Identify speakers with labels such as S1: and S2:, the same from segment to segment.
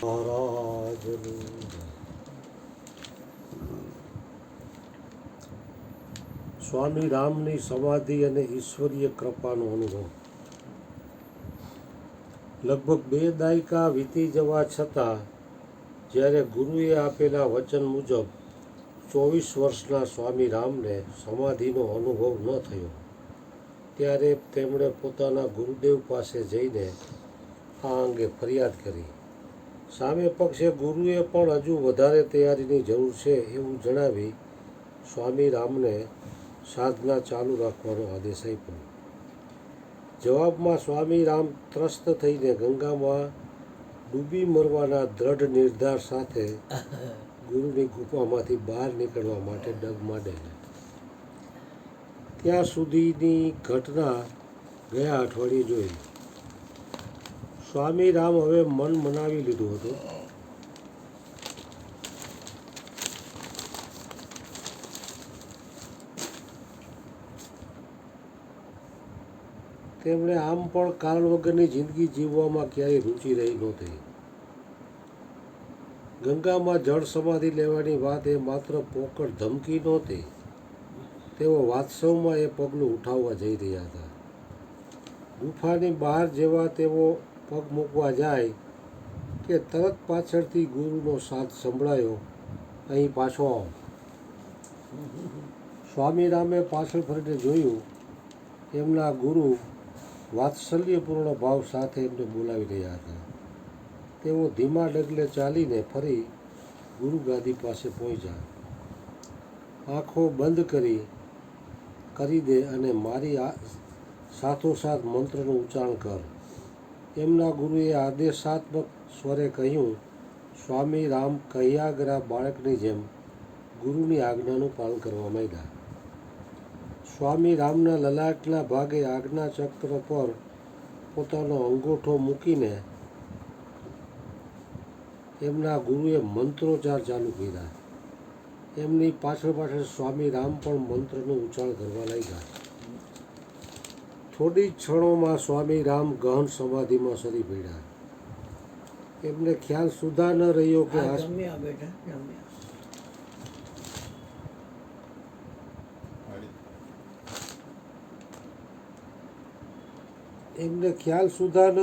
S1: મહારાજની સ્વામી રામની સમાધિ અને ઈશ્વરીય કૃપાનો અનુભવ. લગભગ 2 દાયકા વીતી જવા છતાં જ્યારે ગુરુએ આપેલા વચન મુજબ 24 વર્ષના સ્વામી રામને સમાધિનો અનુભવ ન થયો, ત્યારે તેમણે પોતાના ગુરુદેવ પાસે જઈને આ અંગે ફરિયાદ કરી. સામે પક્ષે ગુરુએ પણ હજુ વધારે તૈયારીની જરૂર છે એવું જણાવી સ્વામી રામને સાધના ચાલુ રાખવાનો આદેશ આપ્યો. જવાબમાં સ્વામી રામ ત્રસ્ત થઈને ગંગામાં ડૂબી મરવાના દ્રઢ નિર્ધાર સાથે ગુરુની ગુફામાંથી બહાર નીકળવા માટે ડગ માંડેલા. ત્યાં સુધીની ઘટના ગયા અઠવાડિયે જોઈ. સ્વામી રામ હવે મન મનાવી લીધું હતું. તેમણે આમ પણ કારણ વગરની જિંદગી જીવવામાં ક્યારેય રુચિ રહી નહોતી. ગંગામાં જળ સમાધિ લેવાની વાત એ માત્ર પોકળ ધમકી નહોતી. તેઓ વાસ્તવમાં એ પગલું ઉઠાવવા જઈ રહ્યા હતા. ગુફાની બહાર જેવા તેઓ પગ મૂકવા જાય કે તરત પાછળથી ગુરુનો સાથ સંભળાયો, અહીં પાછો આવો. સ્વામી રામે પાછળ ફરીને જોયું. એમના ગુરુ વાત્સલ્યપૂર્ણ ભાવ સાથે એમને બોલાવી રહ્યા હતા. તેઓ ધીમા ડગલે ચાલીને ફરી ગુરુ ગાદી પાસે પહોંચ્યા. આંખો બંધ કરી દે અને મારી સાથોસાથ મંત્રનું ઉચ્ચારણ કર. એમના ગુરુએ આદેશાત્મક સ્વરે કહ્યું. સ્વામી રામ કહ્યાગરા બાળકની જેમ ગુરુની આજ્ઞાનું પાલન કરવા માંડ્યા. સ્વામી રામના લલાટના ભાગે આજ્ઞા ચક્ર પર પોતાનો અંગૂઠો મૂકીને એમના ગુરુએ મંત્રોચ્ચાર ચાલુ કર્યા. એમની પાછળ પાછળ સ્વામી રામ પણ મંત્રનું ઉચ્ચારણ કરવા લાગ્યા. થોડી ક્ષણોમાં સ્વામી રામ ગહન સમાધિમાં સરી પડ્યા. એમને ખ્યાલ સુધા ન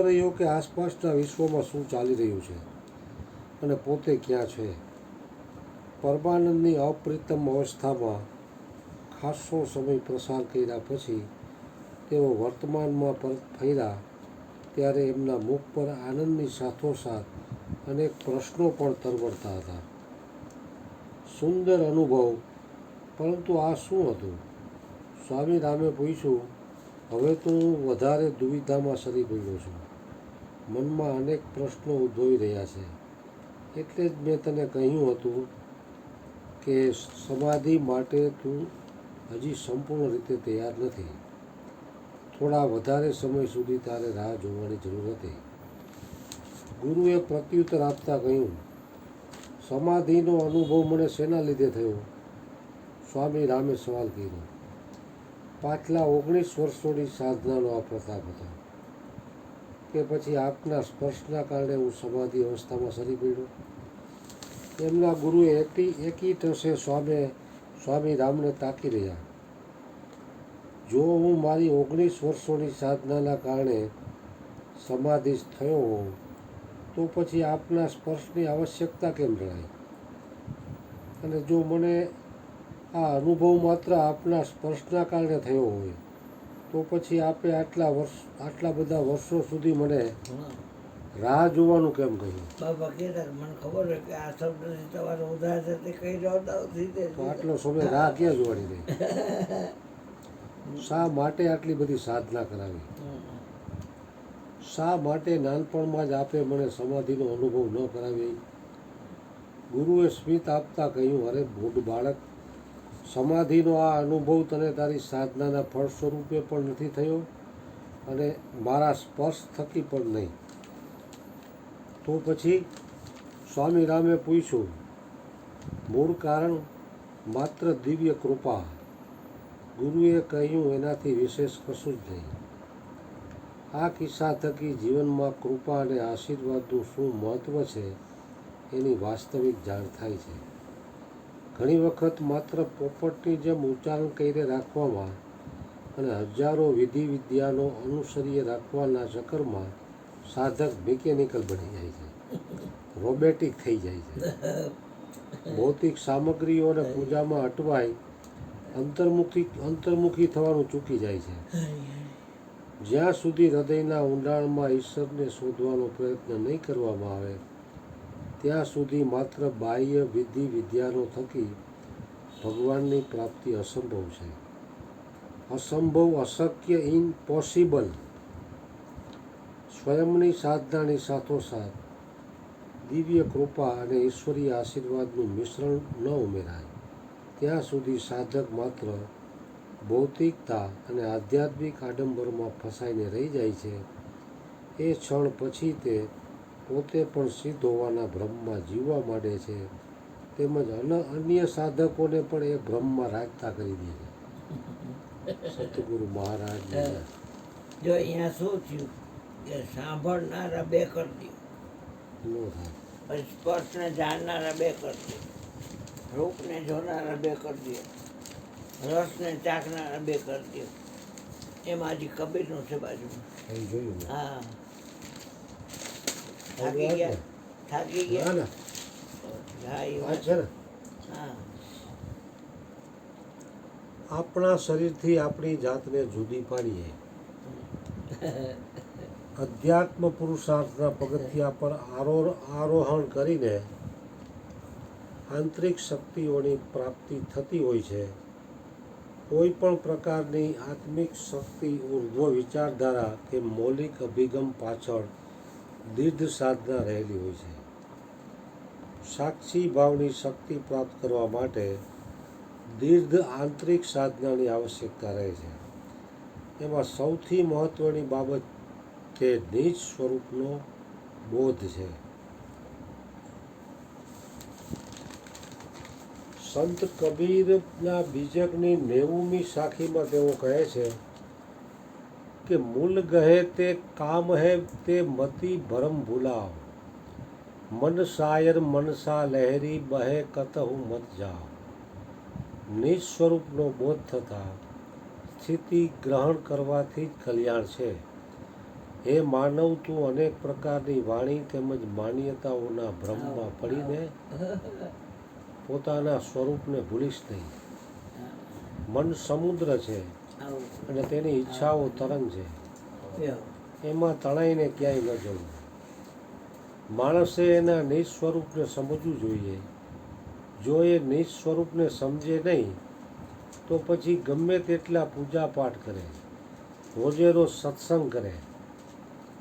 S1: રહ્યો કે આસપાસના વિશ્વમાં શું ચાલી રહ્યું છે અને પોતે ક્યાં છે. પરમાનંદની અપ્રિતમ અવસ્થામાં ખાસો સમય પ્રસાર કર્યા પછી તેઓ વર્તમાનમાં પરત ફર્યા ત્યારે એમના મુખ પર આનંદની સાથોસાથ અનેક પ્રશ્નો પણ તરવરતા હતા. સુંદર અનુભવ, પરંતુ આ શું હતું? સ્વામી રામે પૂછ્યું. હવે તો હું વધારે દુવિધામાં સરી પડ્યો છું. મનમાં અનેક પ્રશ્નો ઉદ્ભવી રહ્યા છે. એટલે જ મેં તને કહ્યું હતું કે સમાધિ માટે તું હજી સંપૂર્ણ રીતે તૈયાર નથી. થોડા વધારે સમય સુધી તારે રાહ જોવાની જરૂર હતી. ગુરુએ પ્રત્યુત્તર આપતા કહ્યું. સમાધિનો અનુભવ મને શેના લીધે થયો? સ્વામી રામે સવાલ કર્યો. પાછલા 19 વર્ષોની સાધનાનો આ પ્રતાપ હતો કે પછી આપના સ્પર્શના કારણે હું સમાધિ અવસ્થામાં સરી પડ્યો? એમના ગુરુએ એકી ટસે સ્વામી રામને તાકી રહ્યા. જો હું મારી 19 વર્ષોની સાધનાના કારણે સમાધિસ્થ થયો હોઉં તો પછી આપના સ્પર્શની આવશ્યકતા કેમ જણાય? અને જો મને આ અનુભવ માત્ર આપના સ્પર્શના કારણે થયો હોય તો પછી આપે આટલા બધા વર્ષો સુધી મને રાહ જોવાનું કેમ કહ્યું?
S2: બાપા કહેતા મને ખબર હોય કે આ શબ્દથી તમારો ઉધાર છે તે કહી રહ્યો તો
S1: આટલો સમય રાહ ક્યાં જોવાની રહી? શા માટે આટલી બધી સાધના કરાવી? શા માટે નાનપણમાં જ આપે મને સમાધિનો અનુભવ ન કરાવી? ગુરુએ સ્મિત આપતા કહ્યું. અરે મૂઢ બાળક, સમાધિનો આ અનુભવ તને તારી સાધનાના ફળ સ્વરૂપે પણ નથી થયો અને મારા સ્પર્શ થકી પણ નહીં. તો પછી? સ્વામી રામે પૂછ્યું. મૂળ કારણ માત્ર દિવ્ય કૃપા. ગુરુએ કહ્યું. એનાથી વિશેષ કશું જ નહીં. આ કિસ્સા થકી જીવનમાં કૃપા અને આશીર્વાદનું શું મહત્ત્વ છે એની વાસ્તવિક જાણ થાય છે. ઘણી વખત માત્ર પોપટની જેમ ઉચ્ચારણ કરીને રાખવામાં અને હજારો વિધિ વિદ્યાનો અનુસરીએ રાખવાના ચક્કરમાં સાધક મિકેનિકલ બની જાય છે, રોબોટિક થઈ જાય છે. ભૌતિક સામગ્રીઓ અને પૂજામાં અટવાઈ અંતર્મુખી થવાનું ચૂકી જાય છે. જ્યાં સુધી હૃદયના ઊંડાણમાં ઈશ્વરને શોધવાનો પ્રયત્ન નહીં કરવામાં આવે ત્યાં સુધી માત્ર બાહ્ય વિધિ વિદ્યાનો થકી ભગવાનની પ્રાપ્તિ અસંભવ છે. અસંભવ, અશક્ય, ઇમ્પોસિબલ. સ્વયંની સાધનાની સાથોસાથ દિવ્ય કૃપા અને ઈશ્વરીય આશીર્વાદનું મિશ્રણ ન ઉમેરાય ત્યાં સુધી સાધક માત્ર ભૌતિકતા અને આધ્યાત્મિક આડંબરમાં ફસાઈને રહી જાય છે. એ ક્ષણ પછી તે પોતે પણ સિદ્ધ હોવાના ભ્રમમાં જીવવા માંડે છે, તેમજ અન્ય સાધકોને પણ એ ભ્રમમાં રાખતા કરી દે છે. સતગુરુ મહારાજ
S2: જો અહીંયા શું થયું કે સાંભળનારા બે કરી દો,
S1: નો થાય.
S2: પછી સ્પર્શને જાણનારા બે કરી દો, રૂપને જોનારા બે કરી દો, રસને ચાખનારા બે કરી દો. એમાં હજી કબીરનું છે બાજુમાં.
S1: અહીં જોયું ને?
S2: હા, થાકી ગયા, થાકી
S1: ના
S2: ગયા.
S1: ના
S2: હા, એ
S1: આ
S2: વાત.
S1: છે ને,
S2: હા,
S1: આપણા શરીરથી આપણી જાતને જુદી પાડીએ. અધ્યાત્મ પુરુષાર્થના પગથિયા પર આરોહણ કરીને આંતરિક શક્તિઓની પ્રાપ્તિ થતી હોય છે. કોઈ પણ પ્રકારની આત્મિક શક્તિ ઉર્ધ્વ વિચારધારા કે મૌલિક અભિગમ પાછળ દીર્ઘ સાધના રહેલી હોય છે. સાક્ષી ભાવની શક્તિ પ્રાપ્ત કરવા માટે દીર્ઘ આંતરિક સાધનાની આવશ્યકતા રહે છે. એમાં સૌથી મહત્ત્વની બાબત તે નિજ સ્વરૂપનો બોધ છે. સંત કબીરના બીજકની 90મી સાખીમાં તેઓ કહે છે કે મૂલ ગહે તે કામ હૈ તે મતિ ભરમ ભૂલાવ, મન શાયર મનસા લહેરી બહે કતહુ મત જાઓ. નિજ સ્વરૂપનો બોધ થતાં સ્થિતિ ગ્રહણ કરવાથી જ કલ્યાણ છે. હે માનવ, તું અનેક પ્રકારની વાણી તેમજ માન્યતાઓના ભ્રમમાં પડીને પોતાના સ્વરૂપને ભૂલીશ નહીં. મન સમુદ્ર છે
S2: આવું.
S1: અને તેની ઈચ્છાઓ તરંગ છે,
S2: લ્યો.
S1: એમાં તણાઈને ક્યાંય ન જવું. માણસે એના નિજ સ્વરૂપને સમજવું જોઈએ. જો એ નિજ સ્વરૂપને સમજે નહીં તો પછી ગમે તેટલા પૂજા પાઠ કરે, રોજે રોજ સત્સંગ કરે,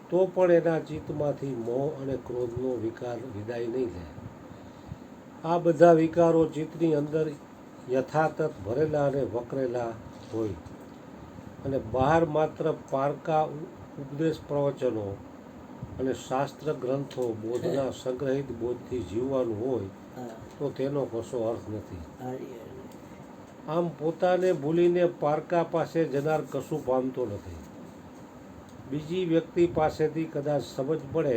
S1: તો પણ એના ચિત્તમાંથી મોહ અને ક્રોધનો વિકાર વિદાય નહીં લે. આ બધા વિકારો ચિત્તની અંદર યથાતથ ભરેલા અને વકરેલા હોય અને બહાર માત્ર પારકા ઉપદેશ પ્રવચનો અને શાસ્ત્ર ગ્રંથો બોધના સંગ્રહિત બોધથી જીવવાનું હોય
S2: હા,
S1: તો તેનો કશો અર્થ નથી.
S2: હારી, હારી.
S1: આમ પોતાને ભૂલીને પારકા પાસે જનાર કશું પામતો નથી. બીજી વ્યક્તિ પાસેથી કદાચ સમજ પડે,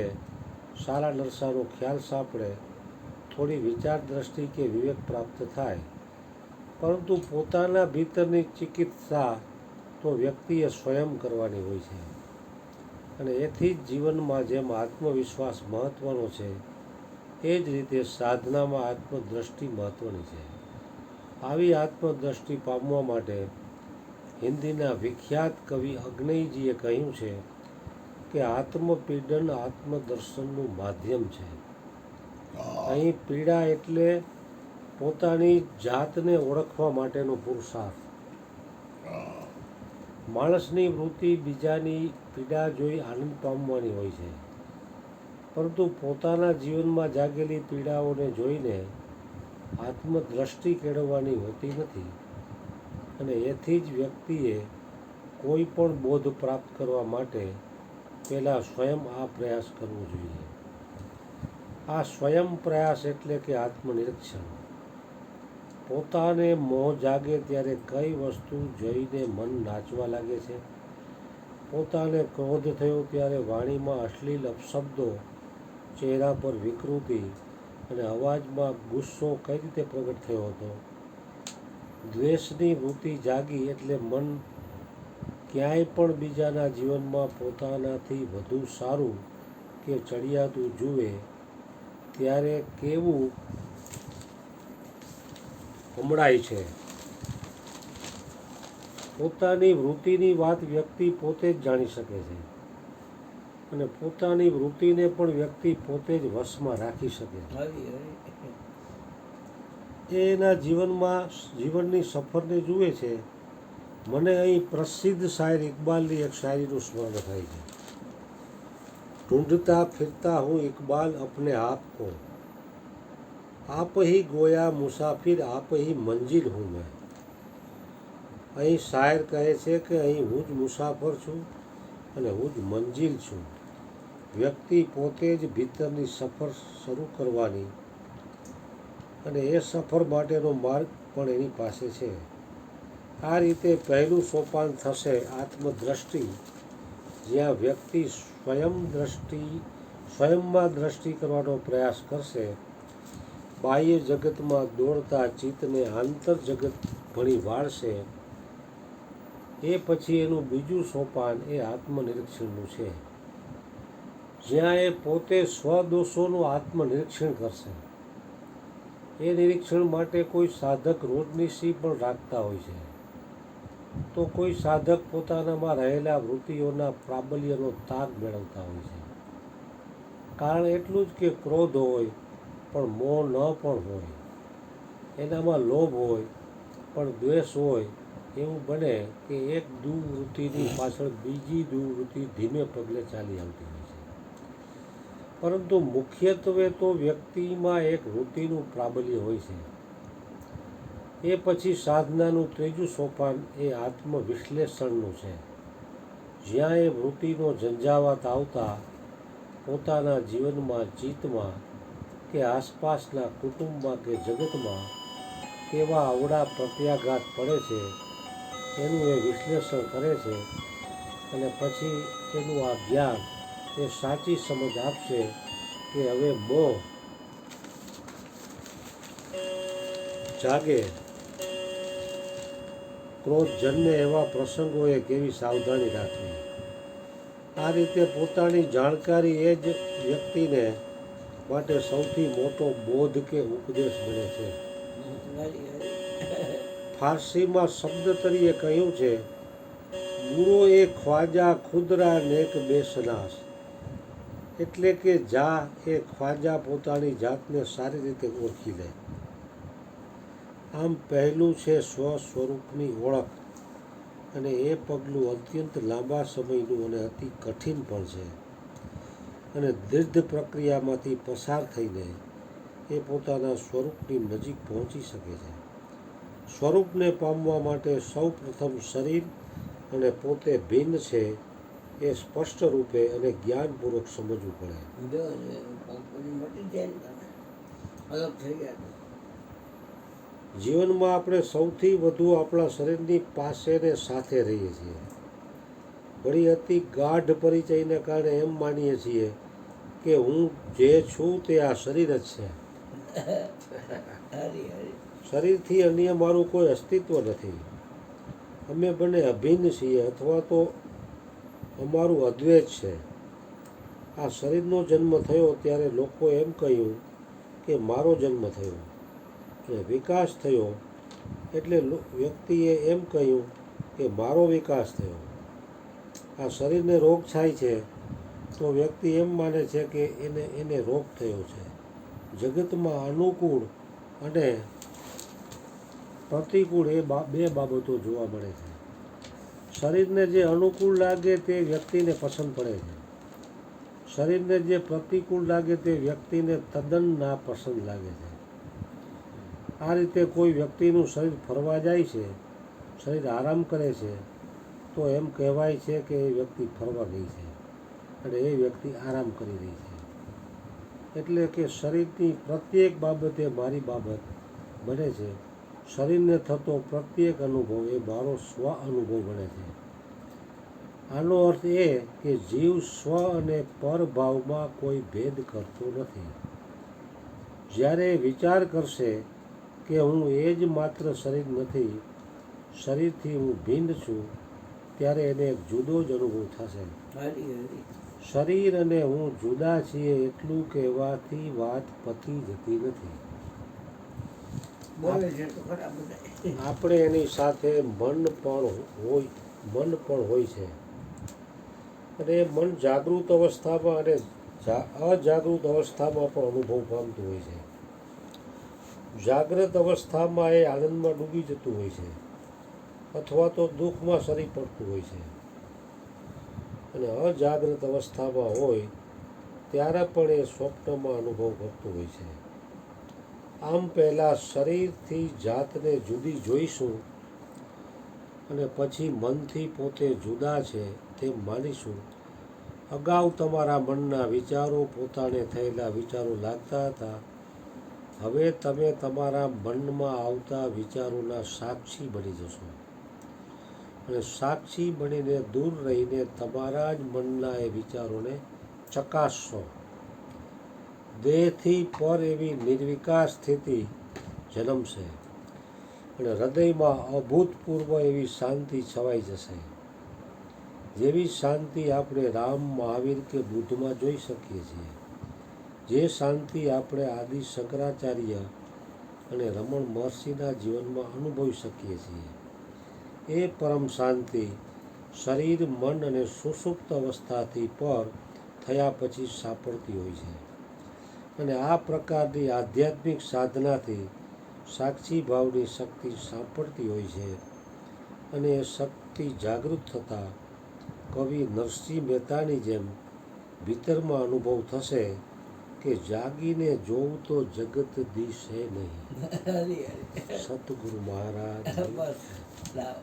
S1: સારા નરસાનો ખ્યાલ સાંપડે, થોડી વિચાર દ્રષ્ટિ કે વિવેક પ્રાપ્ત થાય, પરંતુ પોતાના ભીતરની ચિકિત્સા તો વ્યક્તિએ સ્વયં કરવાની હોય છે. અને એથી જ જીવનમાં જેમ આત્મવિશ્વાસ મહત્ત્વનો છે એ જ રીતે સાધનામાં આત્મદ્રષ્ટિ મહત્ત્વની છે. આવી આત્મદ્રષ્ટિ પામવા માટે હિન્દીના વિખ્યાત કવિ અગ્નેયજીએ કહ્યું છે કે આત્મપીડન આત્મદર્શનનું માધ્યમ છે. અહીં પીડા એટલે પોતાની જાતને ઓળખવા માટેનો પુરુષાર્થ. માણસની વૃત્તિ બીજાની પીડા જોઈ આનંદ પામવાની હોય છે, પરંતુ પોતાના જીવનમાં જાગેલી પીડાઓને જોઈને આત્મદ્રષ્ટિ કેળવવાની હોતી નથી. અને એથી જ વ્યક્તિએ કોઈ પણ બોધ પ્રાપ્ત કરવા માટે પહેલાં સ્વયં આ પ્રયાસ કરવો જોઈએ. આ સ્વયં પ્રયાસ એટલે કે આત્મનિરીક્ષણ. પોતાને મોહ જાગે ત્યારે કઈ વસ્તુ જોઈને મન નાચવા લાગે છે, પોતાને ક્રોધ થયો ત્યારે વાણીમાં અશ્લીલ અપશબ્દો, ચહેરા પર વિકૃતિ અને અવાજમાં ગુસ્સો કઈ રીતે પ્રગટ થયો હતો? દ્વેષની વૃત્તિ જાગી એટલે મન ક્યાંય પણ બીજાના જીવનમાં પોતાનાથી વધુ સારું કે ચડિયાતું જુએ ત્યારે કેવું હમળાય છે. પોતાની વૃત્તિની વાત વ્યક્તિ પોતે જ જાણી શકે છે અને પોતાની વૃત્તિને પણ વ્યક્તિ પોતે જ વશમાં રાખી શકે છે. એ એના જીવનની સફરને જુએ છે. મને અહીં પ્રસિદ્ધ શાયર ઇકબાલની એક શાયરીનું સ્મરણ થાય છે. ઢૂંઢતા ફિરતા હું ઇકબાલ અપને આપ કો, આપ હી ગોયા મુસાફિર આપ હી મંજિલ હું મેં. અહીં શાયર કહે છે કે અહીં હું જ મુસાફર છું અને હું જ મંજિલ છું. વ્યક્તિ પોતે જ ભીતરની સફર શરૂ કરવાની અને એ સફર માટેનો માર્ગ પણ એની પાસે છે. આ રીતે પહેલું સોપાન થશે આત્મદ્રષ્ટિ, જ્યાં વ્યક્તિ સ્વયંમાં દ્રષ્ટિ કરવાનો પ્રયાસ કરશે. બાહ્ય જગતમાં દોડતા ચિત્તને આંતર જગત ભણી વાળશે. એ પછી એનું બીજું સોપાન એ આત્મનિરીક્ષણનું છે, જ્યાં એ પોતે સ્વદોષોનું આત્મનિરીક્ષણ કરશે. એ નિરીક્ષણ માટે કોઈ સાધક રોજનીશી પણ રાખતા હોય છે, તો કોઈ સાધક પોતાનામાં રહેલા વૃત્તિઓના પ્રાબલ્યનો તાગ મેળવતા હોય છે. કારણ એટલું જ કે ક્રોધ હોય પણ મોહ ન પણ હોય, એનામાં લોભ હોય પણ દ્વેષ હોય. એવું બને કે એક દુર્વૃત્તિની પાછળ બીજી દુર્વૃત્તિ ધીમે પગલે ચાલી આવતી હોય છે. પરંતુ મુખ્યત્વે તો વ્યક્તિમાં એક વૃત્તિનું પ્રાબલ્ય હોય છે. એ પછી સાધનાનું ત્રીજું સોપાન એ આત્મવિશ્લેષણનું છે, જ્યાં એ વૃત્તિનો ઝંઝાવાત આવતા પોતાના જીવનમાં, ચિત્તમાં કે આસપાસના કુટુંબમાં કે જગતમાં કેવા અવળા પ્રત્યાઘાત પડે છે એનું એ વિશ્લેષણ કરે છે. અને પછી એનું આ જ્ઞાન એ સાચી સમજ આપશે કે હવે મોહ જાગે, ક્રોધ જન્મે એવા પ્રસંગોએ કેવી સાવધાની રાખવી. આ રીતે પોતાની જાણકારી એ જ વ્યક્તિને માટે સૌથી મોટો બોધ કે ઉપદેશ બને છે. ફારસીમાં શબ્દ તરીકે કહ્યું છે, બુરો એ ખ્વાજા ખુદરા નેક બેસનાસ, એટલે કે જા એ ખ્વાજા પોતાની જાતને સારી રીતે ઓળખી લે. આમ પહેલું છે સ્વસ્વરૂપની ઓળખ, અને એ પગલું અત્યંત લાંબા સમયનું અને અતિ કઠિન પણ છે. અને દીર્ઘ પ્રક્રિયામાંથી પસાર થઈને એ પોતાના સ્વરૂપની નજીક પહોંચી શકે છે. સ્વરૂપને પામવા માટે સૌ પ્રથમ શરીર અને પોતે ભિન્ન છે એ સ્પષ્ટ રૂપે અને જ્ઞાનપૂર્વક સમજવું પડે. જીવનમાં આપણે સૌથી વધુ આપણા શરીરની પાસે ને સાથે રહીએ છીએ. વળી અતિ ગાઢ પરિચયને કારણે એમ માનીએ છીએ કે હું જે છું તે આ શરીર જ છે. શરીરથી અન્ય મારું કોઈ અસ્તિત્વ નથી. અમે બંને અભિન્ન છીએ અથવા તો અમારું અદ્વૈત છે. આ શરીરનો જન્મ થયો ત્યારે લોકો એમ કહ્યું કે મારો જન્મ થયો, અને વિકાસ થયો એટલે વ્યક્તિએ એમ કહ્યું કે મારો વિકાસ થયો. આ શરીરને રોગ થાય છે તો વ્યક્તિ એમ માને છે કે એને રોગ થયો છે. જગતમાં અનુકૂળ અને પ્રતિકૂળ એ બે બાબતો જોવા મળે છે. શરીરને જે અનુકૂળ લાગે તે વ્યક્તિને પસંદ પડે છે. શરીરને જે પ્રતિકૂળ લાગે તે વ્યક્તિને તદ્દન નાપસંદ લાગે છે. આ રીતે કોઈ વ્યક્તિનું શરીર ફરવા જાય છે, શરીર આરામ કરે છે, તો એમ કહેવાય છે કે એ વ્યક્તિ ફરવા ગઈ છે અને એ વ્યક્તિ આરામ કરી રહી છે. એટલે કે શરીરની પ્રત્યેક બાબતે મારી બાબત બને છે. શરીરને થતો પ્રત્યેક અનુભવ એ મારો સ્વ અનુભવ બને છે. આનો અર્થ એ કે જીવ સ્વ અને પરભાવમાં કોઈ ભેદ કરતો નથી. જ્યારે વિચાર કરશે કે હું એ જ માત્ર શરીર નથી, શરીરથી હું ભિન્ન છું, ત્યારે એને એક જુદો જ અનુભવ થશે.
S2: હરી હરી
S1: શરીર અને હું જુદા છીએ એટલું કહેવાથી વાત પતી જતી નથી.
S2: બોલે છે તો ખરા બધા.
S1: આપણે એની સાથે મન પણ હોય છે. અને મન જાગૃત અવસ્થામાં અને અજાગૃત અવસ્થામાં પણ અનુભવ પામતું હોય છે. જાગ્રત અવસ્થામાં એ આનંદમાં ડૂબી જતું હોય છે, અથવા તો દુઃખમાં સરી પડતું હોય છે. અને અજાગ્રત અવસ્થામાં હોય ત્યારે પણ એ સ્વપ્નમાં અનુભવ કરતું હોય છે. આમ પહેલાં શરીરથી જાતને જુદી જોઈશું અને પછી મનથી પોતે જુદા છે તેમ માનીશું. અગાઉ તમારા મનના વિચારો પોતાને થયેલા વિચારો લાગતા હતા. હવે તમે તમારા મનમાં આવતા વિચારોના સાક્ષી બની જશો અને સાક્ષી બનીને દૂર રહીને તમારા જ મનના એ વિચારોને ચકાસશો. દેહથી પર એવી નિર્વિકાર સ્થિતિ જન્મશે અને હૃદયમાં અભૂતપૂર્વ એવી શાંતિ છવાઈ જશે. જેવી શાંતિ આપણે રામ, મહાવીર કે બુદ્ધમાં જોઈ શકીએ છીએ. જે શાંતિ આપણે આદિ શંકરાચાર્ય અને રમણ મહર્ષિના જીવનમાં અનુભવી શકીએ છીએ. એ પરમ શાંતિ શરીર, મન અને સુષુપ્ત અવસ્થાથી પર થયા પછી સાંપડતી હોય છે. અને આ પ્રકારની આધ્યાત્મિક સાધનાથી સાક્ષી ભાવની શક્તિ સાંપડતી હોય છે. અને એ શક્તિ જાગૃત થતાં કવિ નરસિંહ મહેતાની જેમ ભીતરમાં અનુભવ થશે કે જાગીને જોઉં તો જગત દિશે નહીં.
S2: હરી હરી
S1: સતગુરુ મહારાજ
S2: બસ લાવ